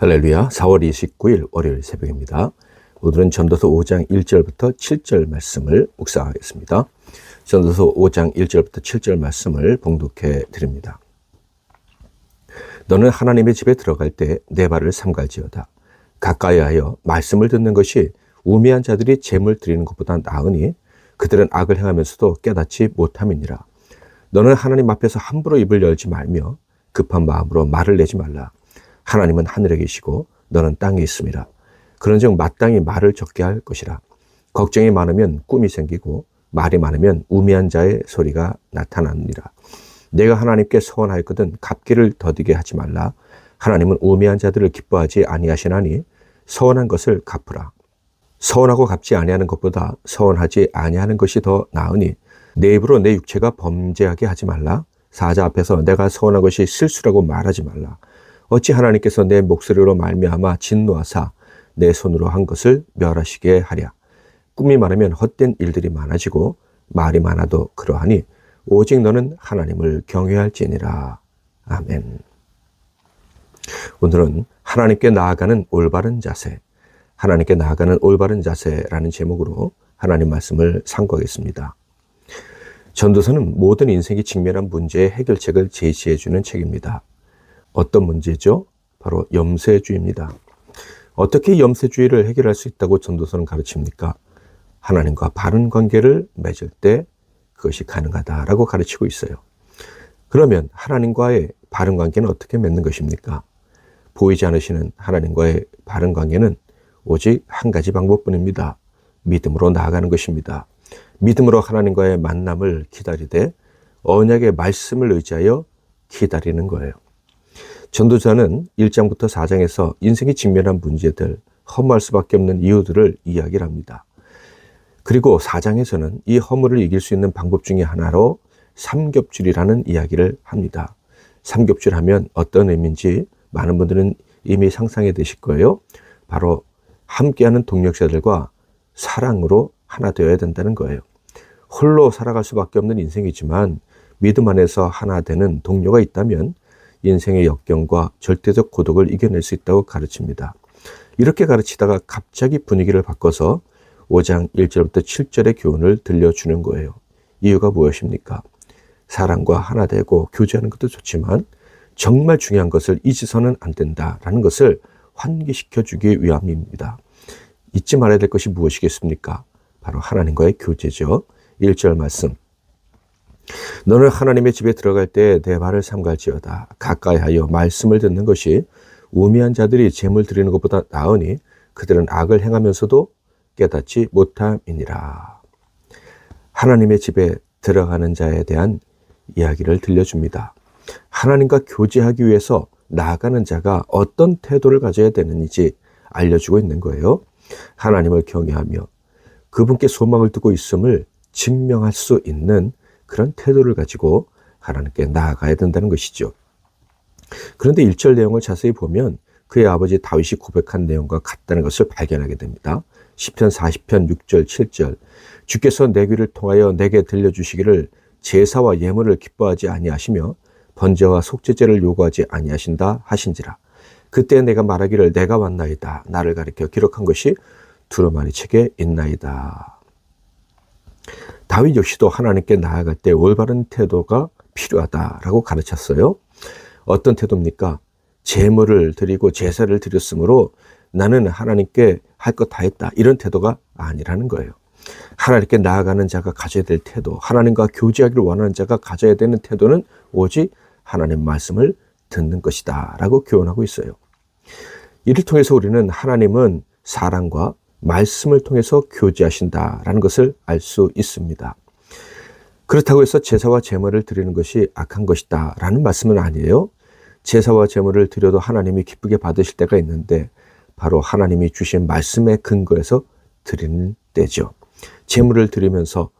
할렐루야. 4월 29일 월요일 새벽입니다. 오늘은 전도서 5장 1절부터 7절 말씀을 묵상하겠습니다. 전도서 5장 1절부터 7절 말씀을 봉독해 드립니다. 너는 하나님의 집에 들어갈 때 내 발을 삼갈지어다. 가까이 하여 말씀을 듣는 것이 우매한 자들이 재물 드리는 것보다 나으니 그들은 악을 행하면서도 깨닫지 못함이니라. 너는 하나님 앞에서 함부로 입을 열지 말며 급한 마음으로 말을 내지 말라. 하나님은 하늘에 계시고 너는 땅에 있음이라. 그런즉 마땅히 말을 적게 할 것이라. 걱정이 많으면 꿈이 생기고 말이 많으면 우매한 자의 소리가 나타나느니라. 내가 하나님께 서원하였거든 갚기를 더디게 하지 말라. 하나님은 우매한 자들을 기뻐하지 아니하시나니 서원한 것을 갚으라. 서원하고 갚지 아니하는 것보다 서원하지 아니하는 것이 더 나으니 내 입으로 내 육체가 범죄하게 하지 말라. 사자 앞에서 내가 서원한 것이 실수라고 말하지 말라. 어찌 하나님께서 내 목소리로 말미암아 진노하사 내 손으로 한 것을 멸하시게 하랴. 꿈이 많으면 헛된 일들이 많아지고 말이 많아도 그러하니 오직 너는 하나님을 경외할지니라. 아멘. 오늘은 하나님께 나아가는 올바른 자세, 하나님께 나아가는 올바른 자세라는 제목으로 하나님 말씀을 상고하겠습니다. 전도서는 모든 인생이 직면한 문제의 해결책을 제시해 주는 책입니다. 어떤 문제죠? 바로 염세주의입니다. 어떻게 염세주의를 해결할 수 있다고 전도서는 가르칩니까? 하나님과 바른 관계를 맺을 때 그것이 가능하다라고 가르치고 있어요. 그러면 하나님과의 바른 관계는 어떻게 맺는 것입니까? 보이지 않으시는 하나님과의 바른 관계는 오직 한 가지 방법뿐입니다. 믿음으로 나아가는 것입니다. 믿음으로 하나님과의 만남을 기다리되 언약의 말씀을 의지하여 기다리는 거예요. 전도자는 1장부터 4장에서 인생이 직면한 문제들, 허무할 수밖에 없는 이유들을 이야기를 합니다. 그리고 4장에서는 이 허물을 이길 수 있는 방법 중에 하나로 삼겹줄이라는 이야기를 합니다. 삼겹줄 하면 어떤 의미인지 많은 분들은 이미 상상이 되실 거예요. 바로 함께하는 동력자들과 사랑으로 하나 되어야 된다는 거예요. 홀로 살아갈 수밖에 없는 인생이지만 믿음 안에서 하나 되는 동료가 있다면 인생의 역경과 절대적 고독을 이겨낼 수 있다고 가르칩니다. 이렇게 가르치다가 갑자기 분위기를 바꿔서 5장 1절부터 7절의 교훈을 들려주는 거예요. 이유가 무엇입니까? 사랑과 하나 되고 교제하는 것도 좋지만 정말 중요한 것을 잊어서는 안 된다라는 것을 환기시켜주기 위함입니다. 잊지 말아야 될 것이 무엇이겠습니까? 바로 하나님과의 교제죠. 1절 말씀. 너는 하나님의 집에 들어갈 때 내 발을 삼갈지어다. 가까이 하여 말씀을 듣는 것이 우매한 자들이 재물 드리는 것보다 나으니 그들은 악을 행하면서도 깨닫지 못함이니라. 하나님의 집에 들어가는 자에 대한 이야기를 들려줍니다. 하나님과 교제하기 위해서 나아가는 자가 어떤 태도를 가져야 되는지 알려주고 있는 거예요. 하나님을 경외하며 그분께 소망을 두고 있음을 증명할 수 있는 그런 태도를 가지고 하나님께 나아가야 된다는 것이죠. 그런데 1절 내용을 자세히 보면 그의 아버지 다윗이 고백한 내용과 같다는 것을 발견하게 됩니다. 시편 40편 6절 7절 주께서 내 귀를 통하여 내게 들려주시기를 제사와 예물을 기뻐하지 아니하시며 번제와 속죄제를 요구하지 아니하신다 하신지라. 그때 내가 말하기를 내가 왔나이다. 나를 가리켜 기록한 것이 두루마리 책에 있나이다. 다윗 역시도 하나님께 나아갈 때 올바른 태도가 필요하다라고 가르쳤어요. 어떤 태도입니까? 제물을 드리고 제사를 드렸으므로 나는 하나님께 할 것 다 했다. 이런 태도가 아니라는 거예요. 하나님께 나아가는 자가 가져야 될 태도, 하나님과 교제하기를 원하는 자가 가져야 되는 태도는 오직 하나님 말씀을 듣는 것이다 라고 교훈하고 있어요. 이를 통해서 우리는 하나님은 사랑과 말씀을 통해서 교제하신다라는 것을 알 수 있습니다. 그렇다고 해서 제사와 제물을 드리는 것이 악한 것이다 라는 말씀은 아니에요. 제사와 제물을 드려도 하나님이 기쁘게 받으실 때가 있는데 바로 하나님이 주신 말씀의 근거에서 드리는 때죠. 제물을 드리면서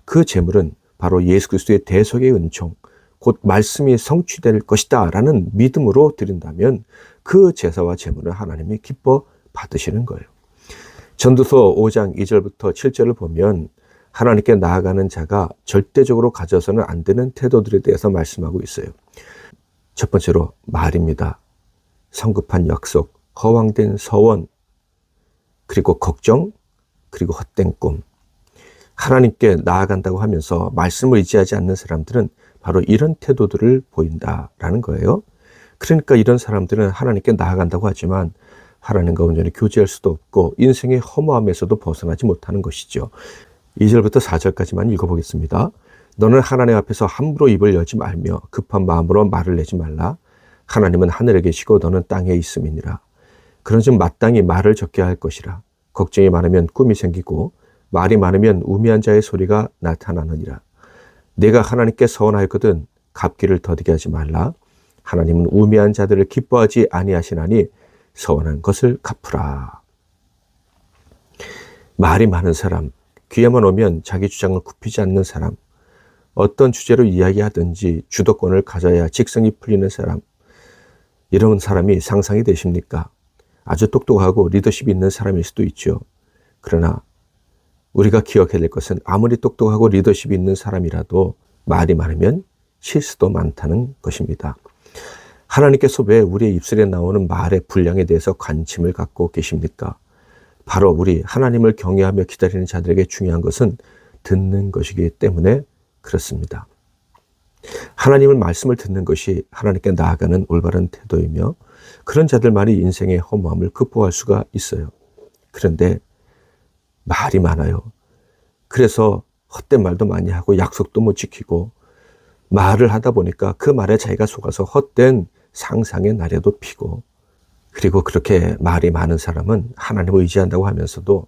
그 제물은 바로 예수 그리스도의 대속의 은총, 곧 말씀이 성취될 것이다 라는 믿음으로 드린다면 그 제사와 제물은 하나님이 기뻐 받으시는 거예요. 전도서 5장 2절부터 7절을 보면 하나님께 나아가는 자가 절대적으로 가져서는 안 되는 태도들에 대해서 말씀하고 있어요. 첫 번째로 말입니다. 성급한 약속, 허황된 서원, 그리고 걱정, 그리고 헛된 꿈. 하나님께 나아간다고 하면서 말씀을 의지하지 않는 사람들은 바로 이런 태도들을 보인다라는 거예요. 그러니까 이런 사람들은 하나님께 나아간다고 하지만 하나님과 온전히 교제할 수도 없고 인생의 허무함에서도 벗어나지 못하는 것이죠. 2절부터 4절까지만 읽어보겠습니다. 너는 하나님 앞에서 함부로 입을 열지 말며 급한 마음으로 말을 내지 말라. 하나님은 하늘에 계시고 너는 땅에 있음이니라. 그런즉 마땅히 말을 적게 할 것이라. 걱정이 많으면 꿈이 생기고 말이 많으면 우매한 자의 소리가 나타나느니라. 내가 하나님께 서원하였거든 갚기를 더디게 하지 말라. 하나님은 우매한 자들을 기뻐하지 아니하시나니 서원한 것을 갚으라. 말이 많은 사람, 기회만 오면 자기 주장을 굽히지 않는 사람, 어떤 주제로 이야기하든지 주도권을 가져야 직성이 풀리는 사람, 이런 사람이 상상이 되십니까? 아주 똑똑하고 리더십이 있는 사람일 수도 있죠. 그러나 우리가 기억해야 될 것은 아무리 똑똑하고 리더십이 있는 사람이라도 말이 많으면 실수도 많다는 것입니다. 하나님께서 왜 우리의 입술에 나오는 말의 분량에 대해서 관심을 갖고 계십니까? 바로 우리 하나님을 경외하며 기다리는 자들에게 중요한 것은 듣는 것이기 때문에 그렇습니다. 하나님의 말씀을 듣는 것이 하나님께 나아가는 올바른 태도이며 그런 자들만이 인생의 허무함을 극복할 수가 있어요. 그런데 말이 많아요. 그래서 헛된 말도 많이 하고 약속도 못 지키고 말을 하다 보니까 그 말에 자기가 속아서 헛된 상상의 나래도 피고, 그리고 그렇게 말이 많은 사람은 하나님을 의지한다고 하면서도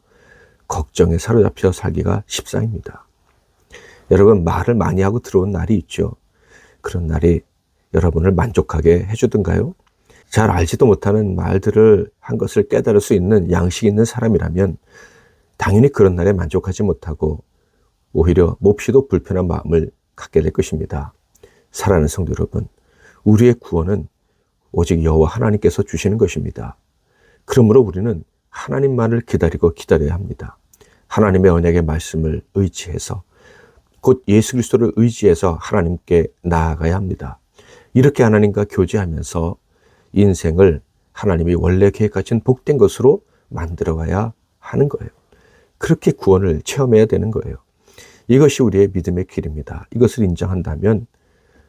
걱정에 사로잡혀 살기가 십상입니다. 여러분, 말을 많이 하고 들어온 날이 있죠. 그런 날이 여러분을 만족하게 해주던가요? 잘 알지도 못하는 말들을 한 것을 깨달을 수 있는 양식 있는 사람이라면 당연히 그런 날에 만족하지 못하고 오히려 몹시도 불편한 마음을 갖게 될 것입니다. 사랑하는 성도 여러분, 우리의 구원은 오직 여호와 하나님께서 주시는 것입니다. 그러므로 우리는 하나님만을 기다리고 기다려야 합니다. 하나님의 언약의 말씀을 의지해서, 곧 예수 그리스도를 의지해서 하나님께 나아가야 합니다. 이렇게 하나님과 교제하면서 인생을 하나님이 원래 계획하신 복된 것으로 만들어가야 하는 거예요. 그렇게 구원을 체험해야 되는 거예요. 이것이 우리의 믿음의 길입니다. 이것을 인정한다면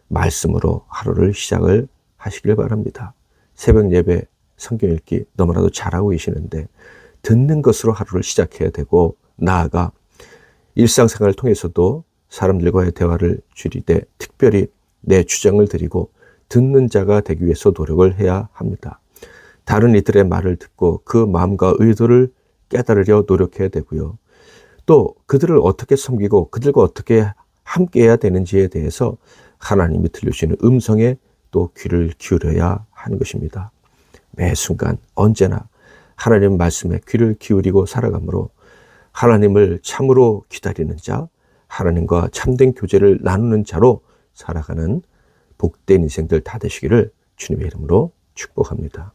말씀으로 하루를 시작을 하시길 바랍니다. 새벽 예배, 성경 읽기 너무나도 잘하고 계시는데 듣는 것으로 하루를 시작해야 되고, 나아가 일상생활을 통해서도 사람들과의 대화를 줄이되 특별히 내 주장을 드리고 듣는 자가 되기 위해서 노력을 해야 합니다. 다른 이들의 말을 듣고 그 마음과 의도를 깨달으려 노력해야 되고요. 또 그들을 어떻게 섬기고 그들과 어떻게 함께 해야 되는지에 대해서 하나님이 들려주시는 음성에 또 귀를 기울여야 하는 것입니다. 매 순간 언제나 하나님 말씀에 귀를 기울이고 살아가므로 하나님을 참으로 기다리는 자, 하나님과 참된 교제를 나누는 자로 살아가는 복된 인생들 다 되시기를 주님의 이름으로 축복합니다.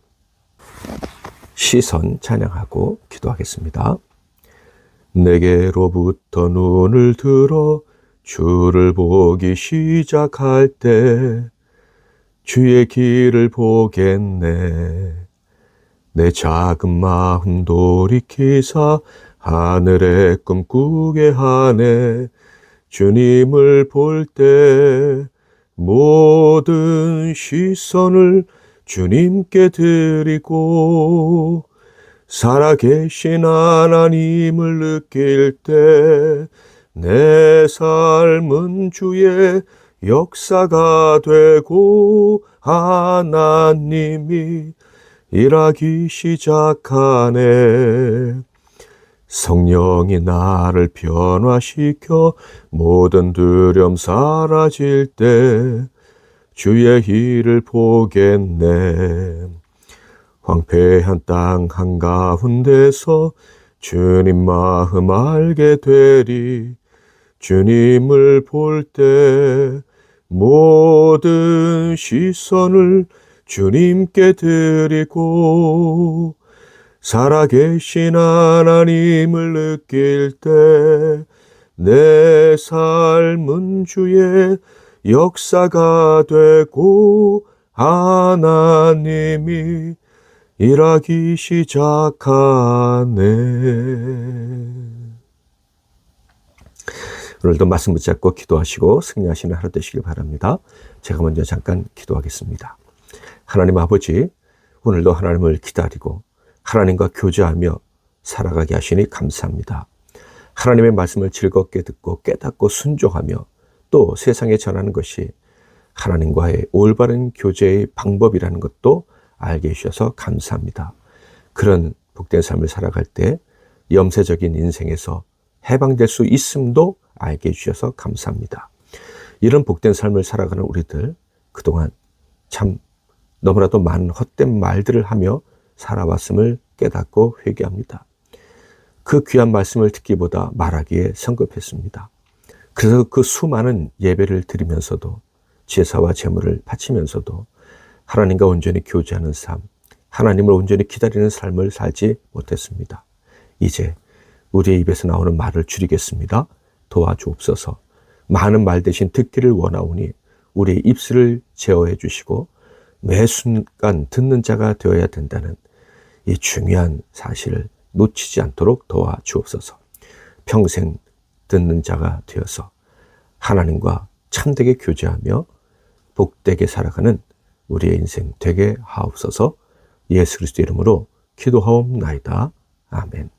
시선 찬양하고 기도하겠습니다. 내게로부터 눈을 들어 주를 보기 시작할 때 주의 길을 보겠네. 내 작은 마음 돌이키사 하늘의 꿈 꾸게 하네. 주님을 볼 때 모든 시선을 주님께 드리고 살아계신 하나님을 느낄 때 내 삶은 주의 역사가 되고 하나님이 일하기 시작하네. 성령이 나를 변화시켜 모든 두려움 사라질 때 주의 일을 보겠네. 황폐한 땅 한가운데서 주님 마음 알게 되리. 주님을 볼 때 모든 시선을 주님께 드리고 살아계신 하나님을 느낄 때 내 삶은 주의 역사가 되고 하나님이 일하기 시작하네. 오늘도 말씀 붙잡고 기도하시고 승리하시는 하루 되시길 바랍니다. 제가 먼저 잠깐 기도하겠습니다. 하나님 아버지, 오늘도 하나님을 기다리고 하나님과 교제하며 살아가게 하시니 감사합니다. 하나님의 말씀을 즐겁게 듣고 깨닫고 순종하며 또 세상에 전하는 것이 하나님과의 올바른 교제의 방법이라는 것도 알게 해주셔서 감사합니다. 그런 복된 삶을 살아갈 때 염세적인 인생에서 해방될 수 있음도 알게 해주셔서 감사합니다. 이런 복된 삶을 살아가는 우리들, 그동안 참 너무나도 많은 헛된 말들을 하며 살아왔음을 깨닫고 회개합니다. 그 귀한 말씀을 듣기보다 말하기에 성급했습니다. 그래서 그 수많은 예배를 드리면서도 제사와 제물을 바치면서도 하나님과 온전히 교제하는 삶, 하나님을 온전히 기다리는 삶을 살지 못했습니다. 이제 우리의 입에서 나오는 말을 줄이겠습니다. 도와주옵소서. 많은 말 대신 듣기를 원하오니 우리의 입술을 제어해 주시고 매 순간 듣는 자가 되어야 된다는 이 중요한 사실을 놓치지 않도록 도와주옵소서. 평생 듣는 자가 되어서 하나님과 참되게 교제하며 복되게 살아가는 우리의 인생 되게 하옵소서. 예수 그리스도 이름으로 기도하옵나이다. 아멘.